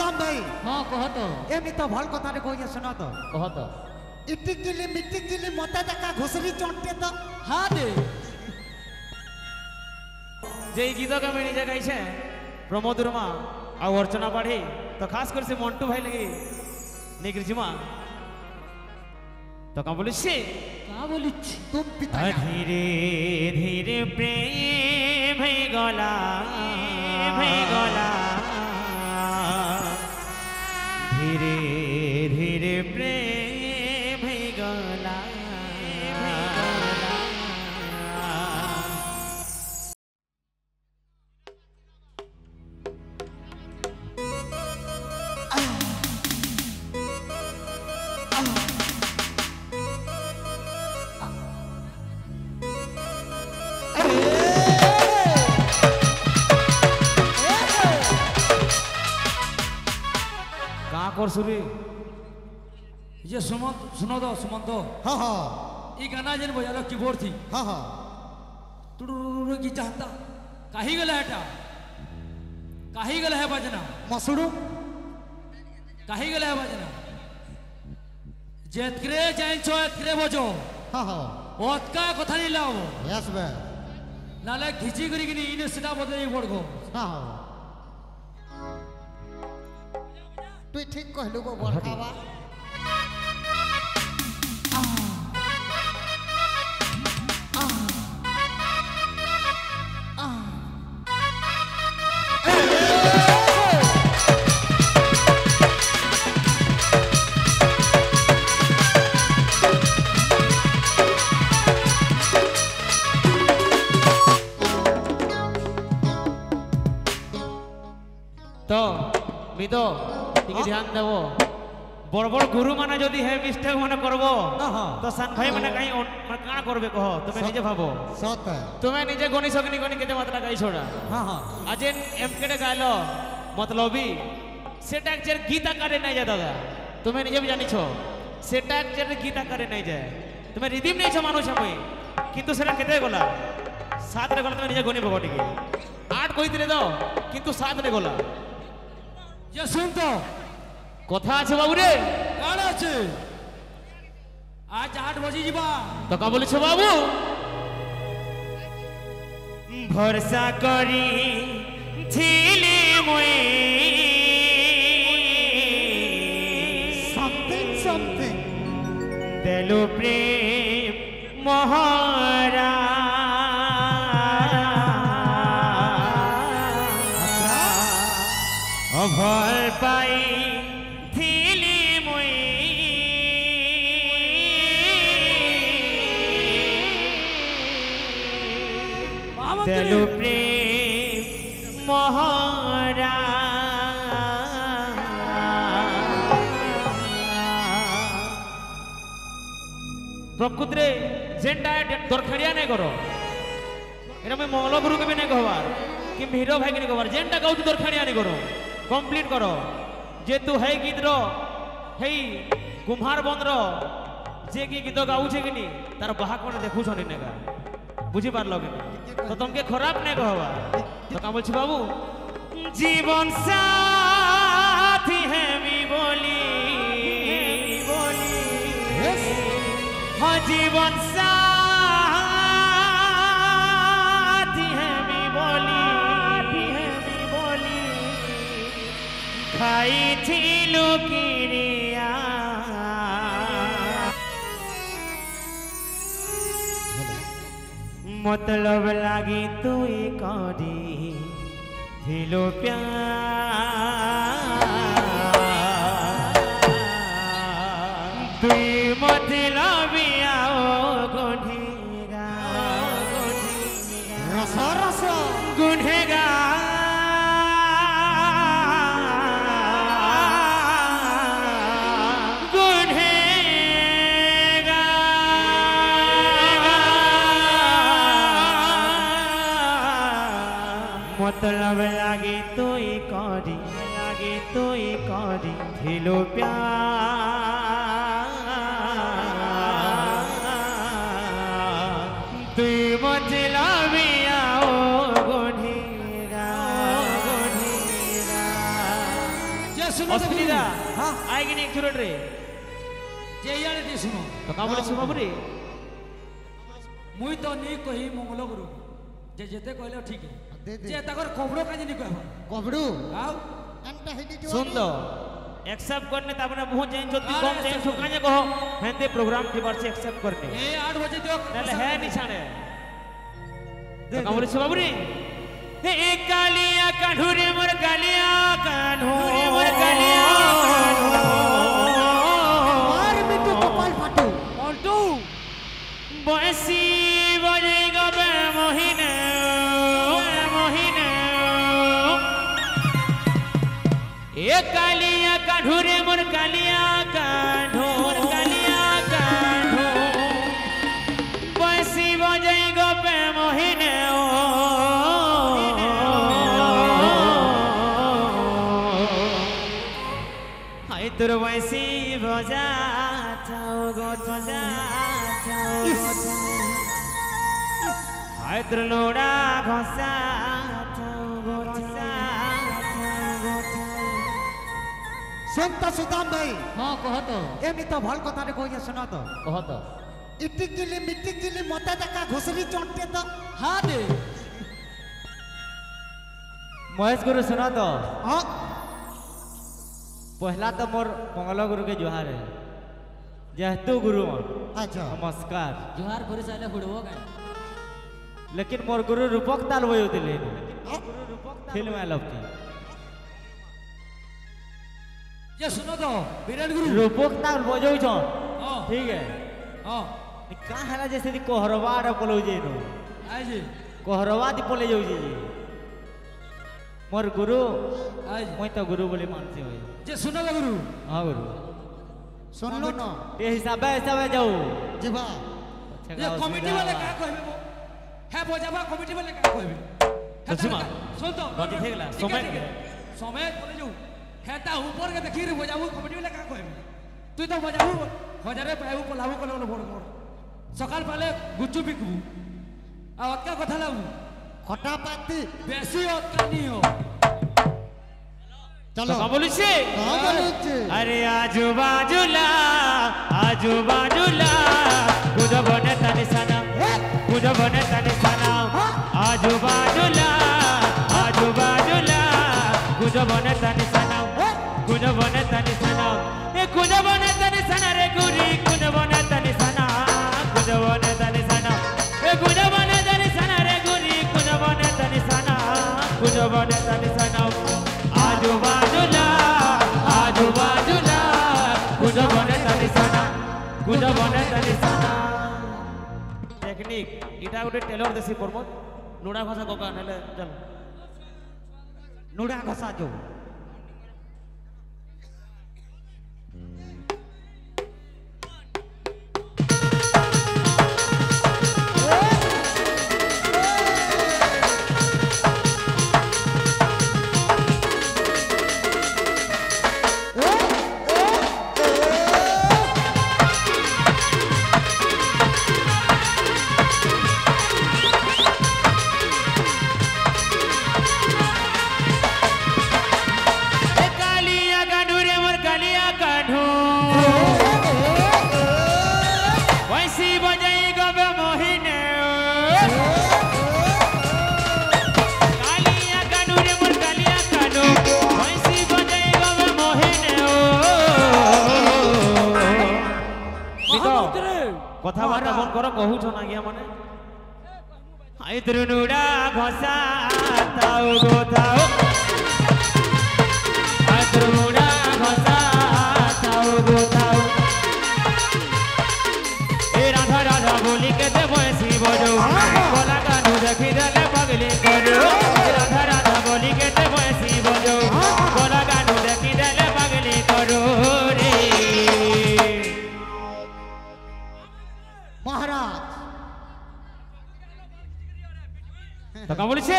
राम भाई हाँ कह तो एमि तो भल कथा रे कहिए सुना तो कह तो इटिक गिली मिटिक गिली मते देखा घुसरी चोंटे तो हाँ दे जे गीत के मैं निजे गाई छे प्रमोद वर्मा आ अर्चना पाढ़ी तो खास कर से मंटू भाई लगी नेकर जिमा तो का बोलिस तुम पिता धीरे धीरे प्रेम भई गला धीरे धीरे प्रेम भई गला कर सुरी ये सुनो दो सुमंत हाँ हाँ ये गाना जेन बजालो कीबोर्ड थी हाँ हाँ तुडुडुडु की चाहता काही गला हटा काही गला है बजना मसुडू काही गला है बजना जेतक्रे जाइंचो एतक्रे बजो हाँ हाँ ओतका कथा नहीं लाओ यस बे नाले घिची करी कि इने सीधा बदले पड़गो हाँ हाँ तू ठीक कहलु गो बरखावा तो मितो टिके ध्यान देवो बड़ बड़ गुरु माने जदि हे मिस्टेक माने करबो तो सान भाई माने काई माने काना करबे कहो तुमे निजे भाबो सत तुमे निजे गनि सकनी गनि केते मात्रा गाई छोड़ा हाँ हाँ अजेन एमकेडे गायलो मतलबी सेटा एक्चुअल गीत आकारे नहीं जाए दादा तुमे निजे भी जानि छो सेटा एक्चुअल गीत आकारे नहीं जाए तुमे रिदम नहीं छ मानो छ भाई किंतु सेटा केते गला सात रे गला तुमे निजे गनि बगो टिके 8 कहितले दो किंतु 7 रे गला ये सुन तो कथा আছে বাবু রে কার আছে आज 8 बजे जीवा তো কা বলিছ বাবু ভরসা করি ছিলি মই something দেলো প্রেম মহারা ভয় পাই থিলি মই দেলো প্রেম মহারা প্রকৃতরে যেটা দরখাড়িয়া নাই করো এটা আমি মঙ্গল গুরু কে নাই কহবার कि हीरो भाई के कवर जेनटा गाउत दरखाणी आनी करो कंप्लीट करो जे तू है गीत रो हे कुम्हार बंद रो जे की गीत गाउ छे किनी तार बाहा कोन देखु छनी नेगा बुझी पारलो कि तो तुमके खराब नै कहबा तो का बोलछि बाबू जीवन साथी है मी बोली हां जीवन साथी है मी बोली खाई थी लुकिरिया मतलब लागी तू करी थिलो प्यार तुई मतलबिया गुनेगा रसा रसा गुनेगा मतलब लागे तो करी थिलो प्यार तुई मतलबिया सुनो तो असुविधा हाँ। आएगी नहीं चुरट रे जे यार दी सुनो तो का बोले सुबह बुरी मुई तो नी कही मंगल गुरु जे जेते कहले ठीक दे है दे। जे ताकर कबड़ो काजी नी कहबो कबड़ू आउ एंटा हिडी जो सुन दो एक्सेप्ट करने ताबने बहुत चेंज होती अरे कम चेंज accept सुकाने कहो हेंदे प्रोग्राम की बार से एक्सेप्ट करने ए 8 बजे दियो नले है निशाने तो का बोले सुबह बुरी हे एक कालिया कान्हुरे मोर कालिया कान्हुरे मोर कालिया मार मिटू कपाल फाटू ऑल्टो बसी बजे गबे मोहिने मोहिने ए कालिया कान्हुरे मोर कालिया कान्हु कालिया कान्हु बसी बजे गबे मोहिने हाय तोर बसी बजा जाओ गो बजा हाय तोर लोड़ा घसा जाओ गो घसा सुन तो सुदाम भाई हां कह तो एमी तो भल कथा रे कहिए सुना तो कह तो इटिक गिली मिटिक गिली मते देखा घुसरी चोंटे तो हां दे महेश गुरु सुना तो हां पहला तो मोर मंगल गुरु के जोहार है जहतु गुरु अच्छा नमस्कार जोहार करे साले हुड़वो गए लेकिन मोर गुरु रूपक ताल वयो दिले हाँ? फिल्म में लपती जे सुनो तो विराट गुरु रूपक ताल बजौ छ हां ठीक है हां का हला जैसे दी कोहरवा रे बोलो जे नो आई जी कोहरवा दी बोले जाउ जी मोर गुरु आई जी मैं तो गुरु बोले मानते होय जे सुनो तो गुरु हां गुरु सुन लो ना ये हिसाब जाऊ जीवा ये कमिटी वाले का कहबे वो है बजाबा कमिटी वाले का कहबे तो सुमा सुन तो बाकी ठीक ला समय समय बोले जो है ता ऊपर के देखी रे बजाबू कमिटी वाले का कहबे तू तो बजाबू हजारे पाइबू पलाबू कलो बोड़ बोड़ सकाल पाले गुच्चू बिकबू आ अक्का कथा लागू खटा पाती बेसी अक्का नहीं हो चलो का बोली छे कहां बोलू छे अरे आजू बाजूला कुछ बने तनी सना कुछ बने तनी सना आजू बाजूला कुछ बने तनी सना कुछ बने तनी सना ए कुछ बने तनी सना रे गुरी कुछ बने तनी सना कुछ बने तनी सना ए कुछ बने तनी सना रे गुरी कुछ बने तनी सना कुछ बने तनी सना आजू बाजूला कुछ बने तनी सना कुछ बने तनी सना टेक्निक इटा गोटे टेलर देसी प्रमोद लुड़ा भाषा कोका नेले चल नुड़ा घसा जो कथाबार्ता बंद करो कहू छो ना गया माने आई त्रिनुड़ा घसा ताऊ गो ताऊ आई त्रिनुड़ा घसा ताऊ गो ताऊ ए राधा राधा बोली के दे बसी बजो बोला गानु देखी देले पगली करो राधा राधा बोली के दे बसी बजो बोला गानु देखी देले पगली करो रे महाराज तो का बोली छे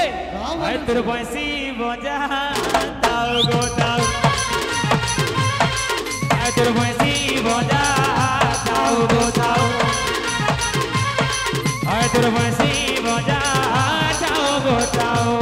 आय तोर बंसी बजा ताऊ गो ताऊ आय तोर बंसी बजा ताऊ गो ताऊ आय तोर बंसी बजा ताऊ गो ताऊ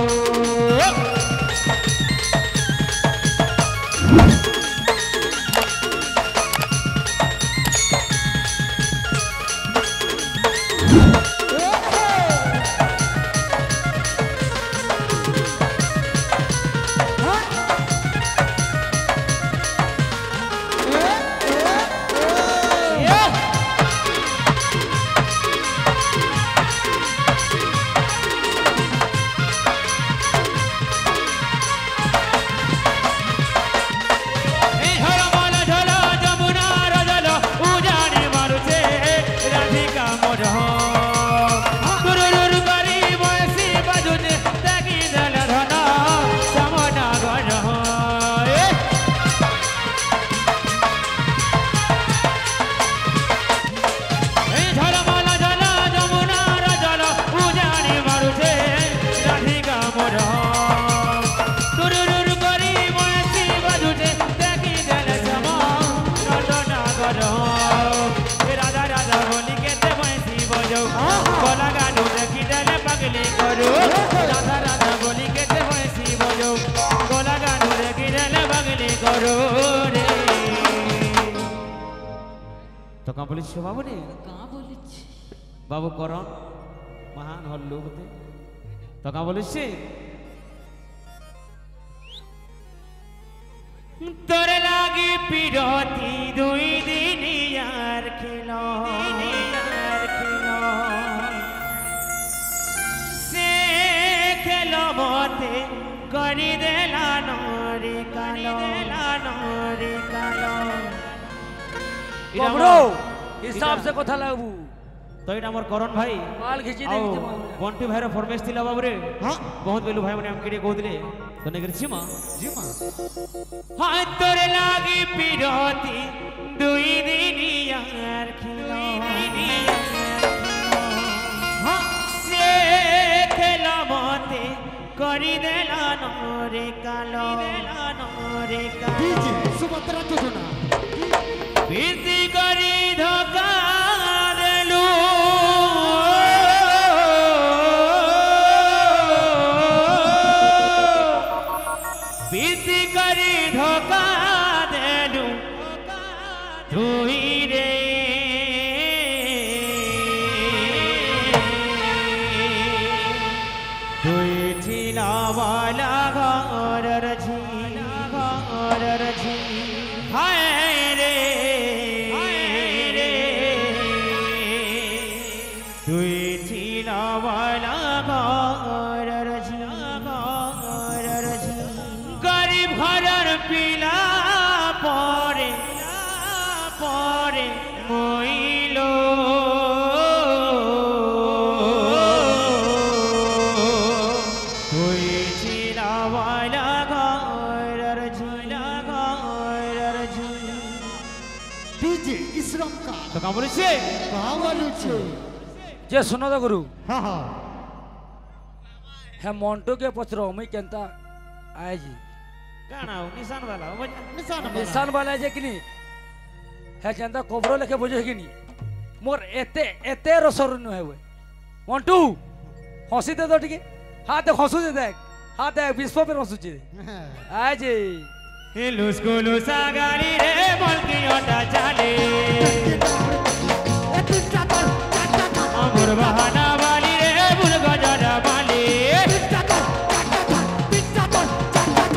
কাঁ বলিছ বাবু রে कहाँ बोलिछ বাবু করণ মহান হল্লু বতে তো কাঁ বলিছ তোর লাগি পিরতি দুই দিন ইয়ার খেল সে খেল মতে করি দেলা নরে কালো कबरो हिसाब से कथा लागबू तो এটা আমার করণ ভাই माल खिची ଆଉ दे ବଣ୍ଟି ଭାଇର ଫରମେଶ ଥିଲା ବାବୁରେ ହଁ ବହୁତ ବେଲୁ ଭାଇ ମାନେ ଆମକେ ଟିକେ କହୁଥିଲେ ତ ନେଗର ଛିମା ଜିମା হাতর লাগি পিরতি দুই দিন ইয়ার খেল সে খেল মতে করি দেলা নরে কালো ডিজে সুভদ্রা যোজনা প্রীতি করি ধোকা দেলু প্রীতি করি ধোকা দেলু তুই রে তুই ছিলাওয়ালা ঘরের ঝি হায় রে তুই ছিলাওয়ালা ঘরের ঝি গরিব ঘরের পিলা পরে মইল তুই ছিলাওয়ালা ঘরের ঝি ডিজে ইসরাম কা তো কাম বলিছে গাওয়ালুছে जे सुनो तो गुरु হ্যাঁ হ্যাঁ है मोंटो के पचरो मुई केनता आए जी কানা নিশান वाला নিশান निशान वाला जे किनी है केनता कोबरो लेके बुझे किनी मोर एते रसर न है वे मोंटू हंसी दे दो ठीक हाथ हंसू दे देख हाथ विश्व पे हंसू दे आए जी হিলুস কুলুসা গাড়ি রে বলকি ওটা চালে আমর বাহানা বালি রে বুল গজরা বালি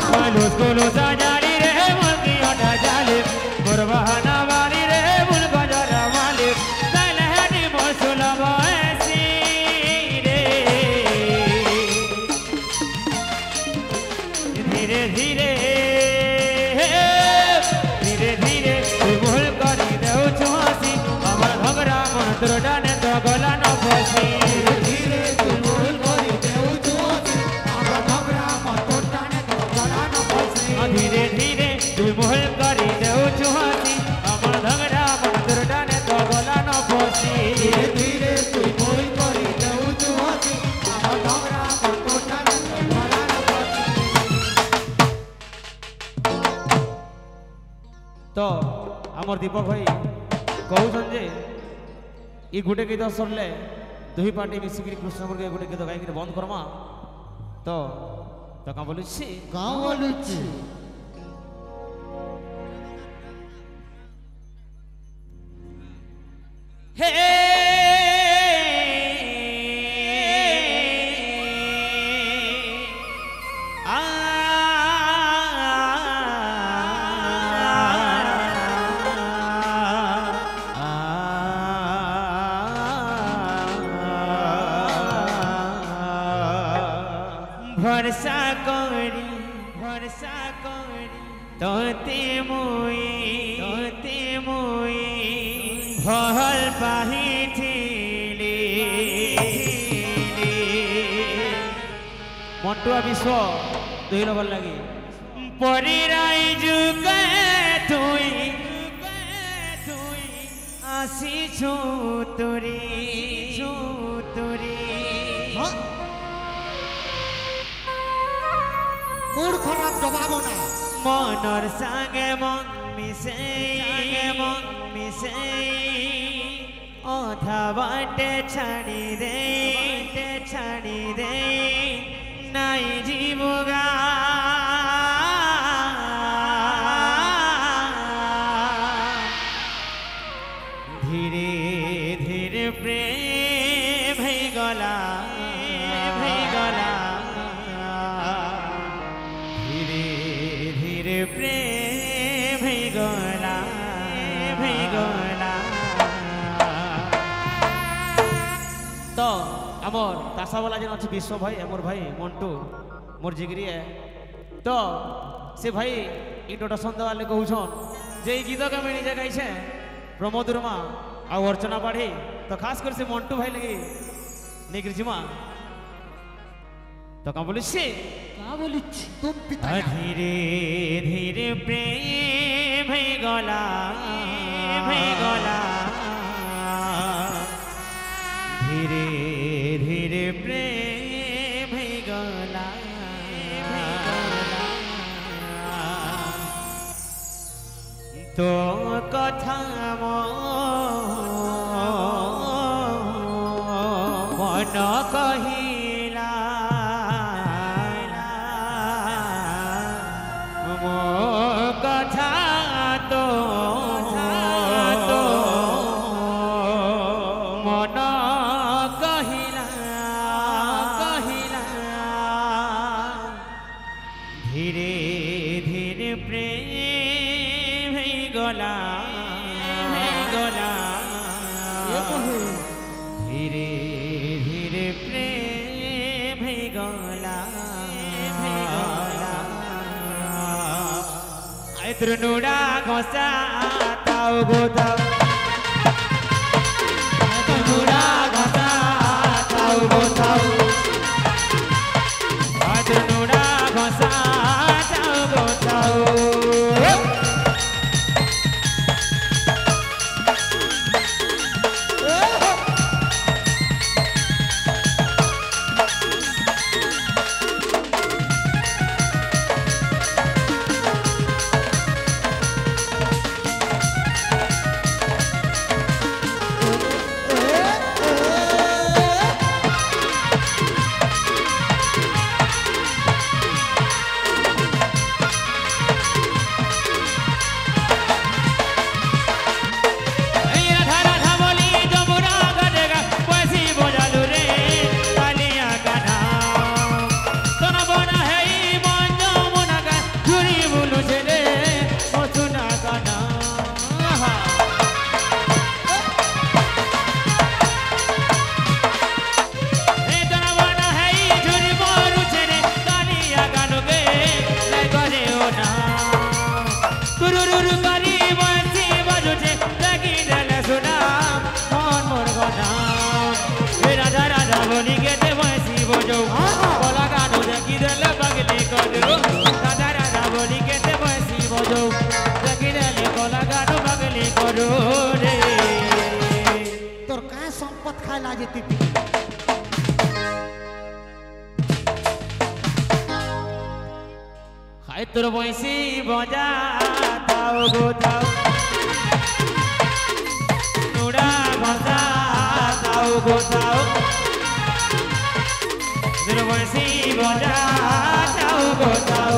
হিলুস কুলুসা গাড়ি রে বলকি ওটা চালে মোর বাহানা বালি রে বুল গজরা বালি তালহানি মসুলা বয়সি রে ধীরে ধীরে তোর ডানে তো গলা ন বসি ধীরে তুই ভুল করি দেউ চুয়াছি আমার ঘবরা মত তোর ডানে তো গলা ন বসি ধীরে ধীরে তুই ভুল করি দেউ চুয়াছি আমার ঘবরা মত তোর ডানে তো গলা ন বসি ধীরে ধীরে তুই ভুল করি দেউ চুয়াছি আমার ঘবরা মত তোর ডানে তো গলা ন বসি তো আমার দীপক ভাই কହୁছন যে ই গোটে গীত সরলে দুই পার্টি মিশিকি কৃষ্ণ মুর্গে গোটে গীত গাইকি বন্ধ করমা তো তো কাঁ বলুছি গাওয়ালুছে হে ভরসা করি তোতে মুই ভল পাহিছিলি মন্টুয়া বিশ্ব দুই লগর লাগি পরিরাই যুগে তুই আসিছু তোরি মুড খারাপ জবাব না মনর সাগে মন মিশে অধা বাটে ছাড়ি দে নাই জীবগা আমার তাসাওয়ালা যেন আছে বিশ্ব ভাই আমার ভাই মন্টু মোর জিগরিয়ে তো সে ভাই ইন্ট্রোডকশন দেওয়ালে কৌছন যে এই গীতকে আমি নিজে গাইছে প্রমোদ উর্মা আর অর্চনা পাঢ়ি তো খাস করে সে মন্টু ভাই লাগি নিগির জিমা তো কাম বলিস का बोलिच तुम पिता ধীরে ধীরে প্রেম হয়ে গলা ধীরে ধীরে প্রেম হয়ে গলা তো কথা মন কহিলা মো কথা তো মন কহিলা ধীরে ধীরে প্রেম হয়ে গলা ধীরে ধীরে প্রেম হয়ে গলা নুড়া ঘষা তাও গোতাও নুড়া ঘষা তাও গোতাও নুড়া ঘষা তাও গোতাও তোর কায় সম্পদ খাইলা যেতে হাই তোর বয়সী বজা তাও গোতাও নুড়া ঘষা তাও গোতাও তোর বয়সী বজা তাও গোতাও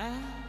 आ